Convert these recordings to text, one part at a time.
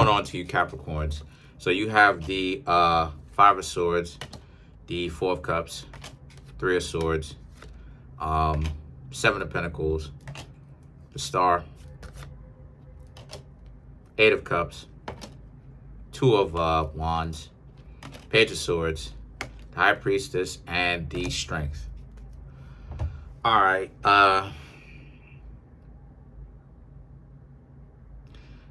going on to you Capricorns? So you have the Five of Swords, the Four of Cups, Three of Swords, Seven of Pentacles, the Star, Eight of Cups, Two of Wands, Page of Swords, the High Priestess, and the Strength. All right.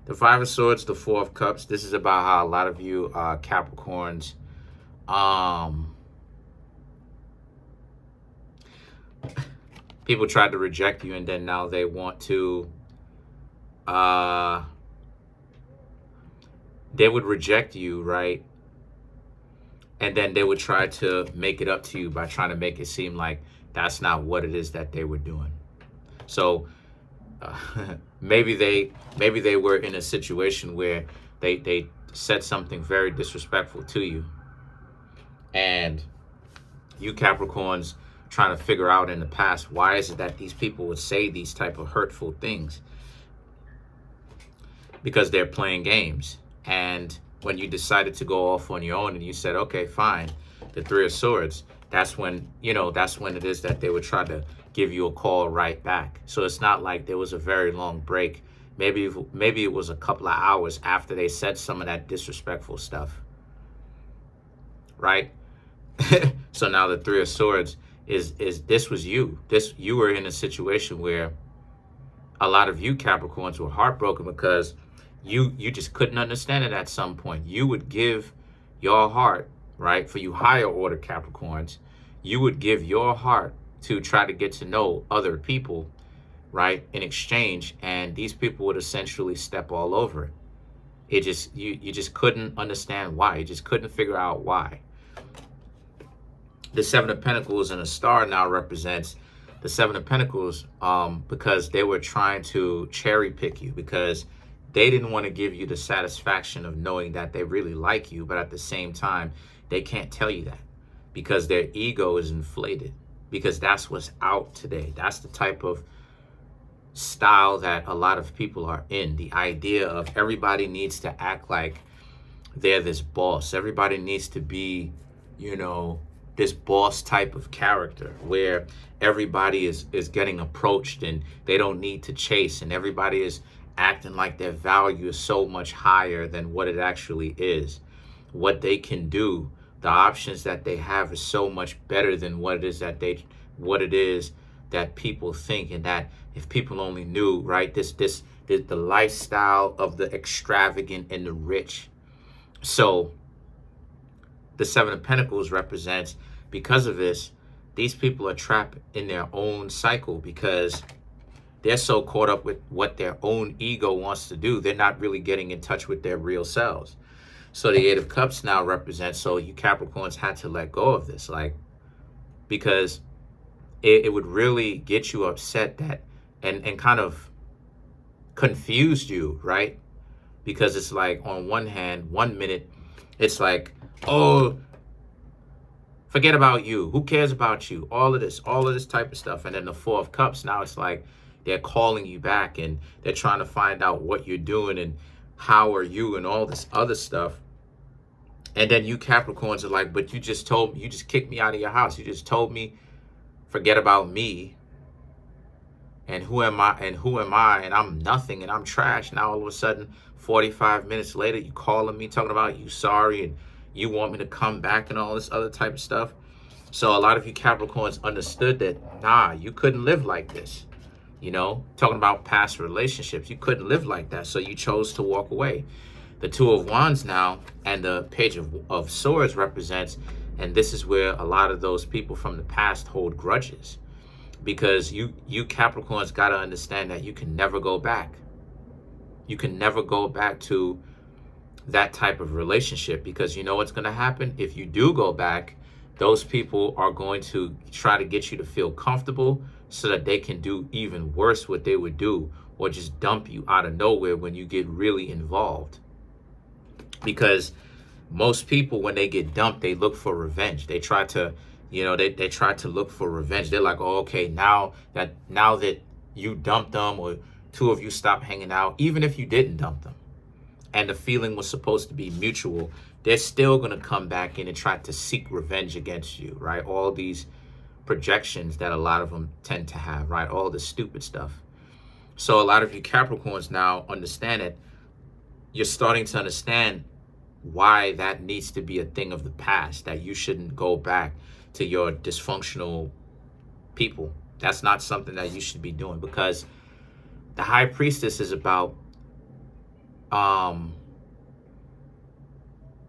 The Five of Swords, the Four of Cups. This is about how a lot of you Capricorns, people tried to reject you, and then now they want to, they would reject you, right? And then they would try to make it up to you by trying to make it seem like that's not what it is that they were doing. So maybe they were in a situation where they said something very disrespectful to you, and you Capricorns trying to figure out in the past, why is it that these people would say these type of hurtful things? Because they're playing games. And when you decided to go off on your own and you said, okay, fine, the Three of Swords, that's when, you know, that's when it is that they would try to give you a call right back. So it's not like there was a very long break. Maybe it was a couple of hours after they said some of that disrespectful stuff, right? So now the Three of Swords is this was you. You were in a situation where a lot of you Capricorns were heartbroken because you just couldn't understand it at some point. You would give your heart, right? For you higher order Capricorns, you would give your heart to try to get to know other people, right? In exchange, and these people would essentially step all over it. It just, you just couldn't understand why. You just couldn't figure out why. The Seven of Pentacles and a Star now represents the Seven of Pentacles because they were trying to cherry pick you, because they didn't want to give you the satisfaction of knowing that they really like you, but at the same time, they can't tell you that because their ego is inflated, because that's what's out today. That's the type of style that a lot of people are in. The idea of everybody needs to act like they're this boss. Everybody needs to be, you know, this boss type of character where everybody is getting approached and they don't need to chase, and everybody is acting like their value is so much higher than what it actually is. What they can do, the options that they have is so much better than what it is that people think. And that if people only knew, right, this the lifestyle of the extravagant and the rich. So the Seven of Pentacles represents, because of this, these people are trapped in their own cycle because they're so caught up with what their own ego wants to do. They're not really getting in touch with their real selves. So the Eight of Cups now represents, so you Capricorns had to let go of this, like, because it would really get you upset that and kind of confused you, right? Because it's like, on one hand, 1 minute, it's like, oh, forget about you. Who cares about you? All of this type of stuff. And then the Four of Cups, now it's like they're calling you back and they're trying to find out what you're doing and how are you and all this other stuff. And then you Capricorns are like, but you just kicked me out of your house. You just told me, forget about me. And who am I? And I'm nothing and I'm trash. Now all of a sudden, 45 minutes later, you calling me talking about you sorry and you want me to come back and all this other type of stuff. So a lot of you Capricorns understood that, nah, you couldn't live like this. You know, talking about past relationships, you couldn't live like that. So you chose to walk away. The Two of Wands now and the Page of Swords represents, and this is where a lot of those people from the past hold grudges, because you Capricorns got to understand that you can never go back. You can never go back to that type of relationship, because you know what's going to happen if you do go back. Those people are going to try to get you to feel comfortable so that they can do even worse what they would do, or just dump you out of nowhere when you get really involved. Because most people, when they get dumped, they look for revenge. They try to, you know, they try to look for revenge. They're like, oh, okay, now that you dumped them, or two of you stop hanging out, even if you didn't dump them, and the feeling was supposed to be mutual, they're still going to come back in and try to seek revenge against you, right? All these projections that a lot of them tend to have, right? All the stupid stuff. So a lot of you Capricorns now understand it. You're starting to understand why that needs to be a thing of the past, that you shouldn't go back to your dysfunctional people. That's not something that you should be doing, because the High Priestess is about,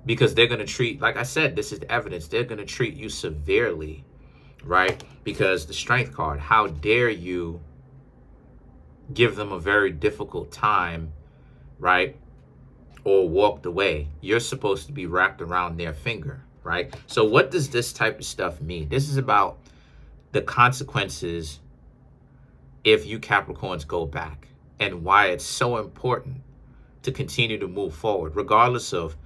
because they're going to treat, like I said, this is the evidence, they're going to treat you severely, right? Because the Strength card, how dare you give them a very difficult time, right? Or walked away. You're supposed to be wrapped around their finger, right? So what does this type of stuff mean? This is about the consequences if you Capricorns go back, and why it's so important to continue to move forward, regardless of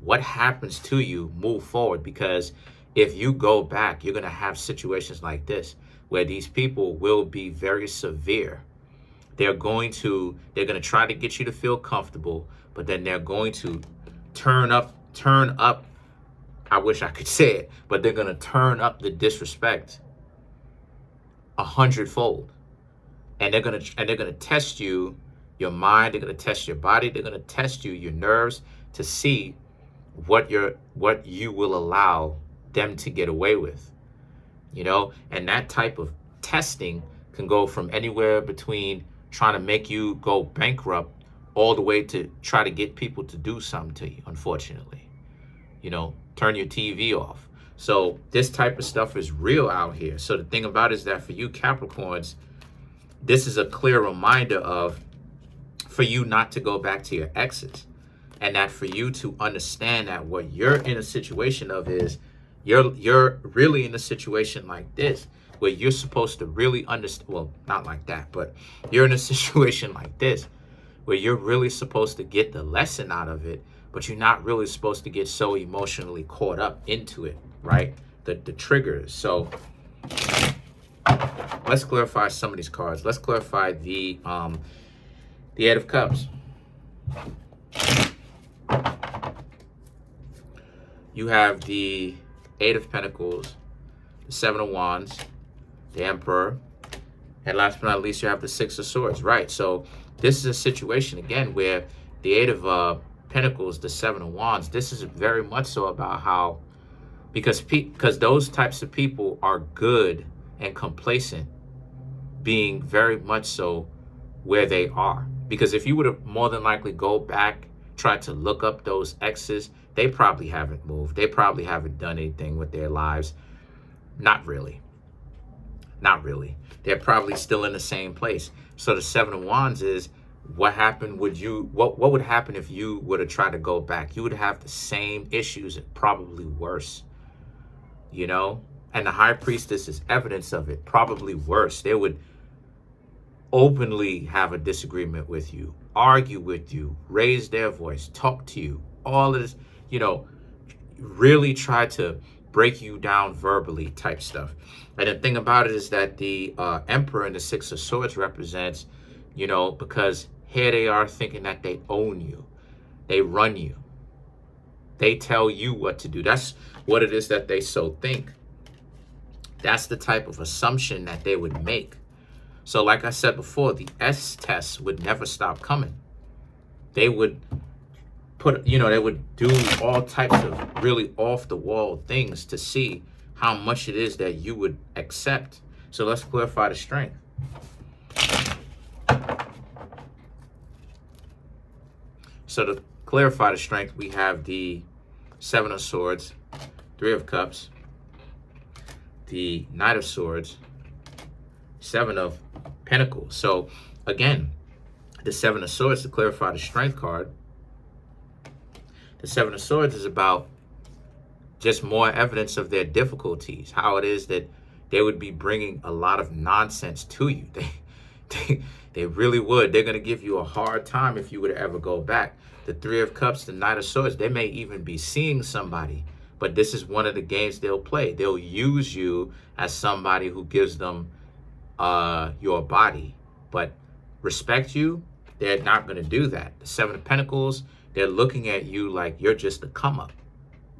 what happens to you. Move forward, because if you go back, you're going to have situations like this where these people will be very severe. They're going to try to get you to feel comfortable, but then they're going to turn up. I wish I could say it, but they're going to turn up the disrespect 100-fold. And they're going to test you, your mind. They're going to test your body. They're going to test you, your nerves, to see what you will allow them to get away with, you know. And that type of testing can go from anywhere between trying to make you go bankrupt all the way to try to get people to do something to you, unfortunately. You know, turn your TV off. So this type of stuff is real out here. So the thing about it is that for you Capricorns, this is a clear reminder of, for you not to go back to your exes, and that for you to understand that what you're in a situation of is, you're really in a situation like this, where you're supposed to really understand, well, not like that, but you're in a situation like this, where you're really supposed to get the lesson out of it, but you're not really supposed to get so emotionally caught up into it, right? The triggers. So let's clarify some of these cards. Let's clarify the Eight of Cups. You have the Eight of Pentacles, the Seven of Wands, the Emperor, and last but not least, you have the Six of Swords, right? So this is a situation, again, where the Eight of Pentacles, the Seven of Wands, this is very much so about how, because those types of people are good and complacent, being very much so where they are. Because if you would have more than likely go back, try to look up those exes, they probably haven't moved. They probably haven't done anything with their lives. Not really. Not really. They're probably still in the same place. So the Seven of Wands is, what happened? What would happen if you were to try to go back? You would have the same issues, and probably worse. You know? And the High Priestess is evidence of it. Probably worse. They would openly have a disagreement with you, argue with you, raise their voice, talk to you, all of this, you know, really try to break you down verbally type stuff. And the thing about it is that the Emperor and the Six of Swords represents, you know, because here they are thinking that they own you. They run you. They tell you what to do. That's what it is that they so think. That's the type of assumption that they would make. So like I said before, the S test would never stop coming. They would they would do all types of really off the wall things to see how much it is that you would accept. So let's clarify the Strength. So to clarify the Strength, we have the Seven of Swords, Three of Cups, the Knight of Swords, Seven of Pentacles. So again, the Seven of Swords, to clarify the Strength card, the Seven of Swords is about just more evidence of their difficulties, how it is that they would be bringing a lot of nonsense to you. They really would. They're going to give you a hard time if you would ever go back. The Three of Cups, the Knight of Swords, they may even be seeing somebody, but this is one of the games they'll play. They'll use you as somebody who gives them your body, but respect you, they're not going to do that. The Seven of Pentacles, They're looking at you like you're just a come up.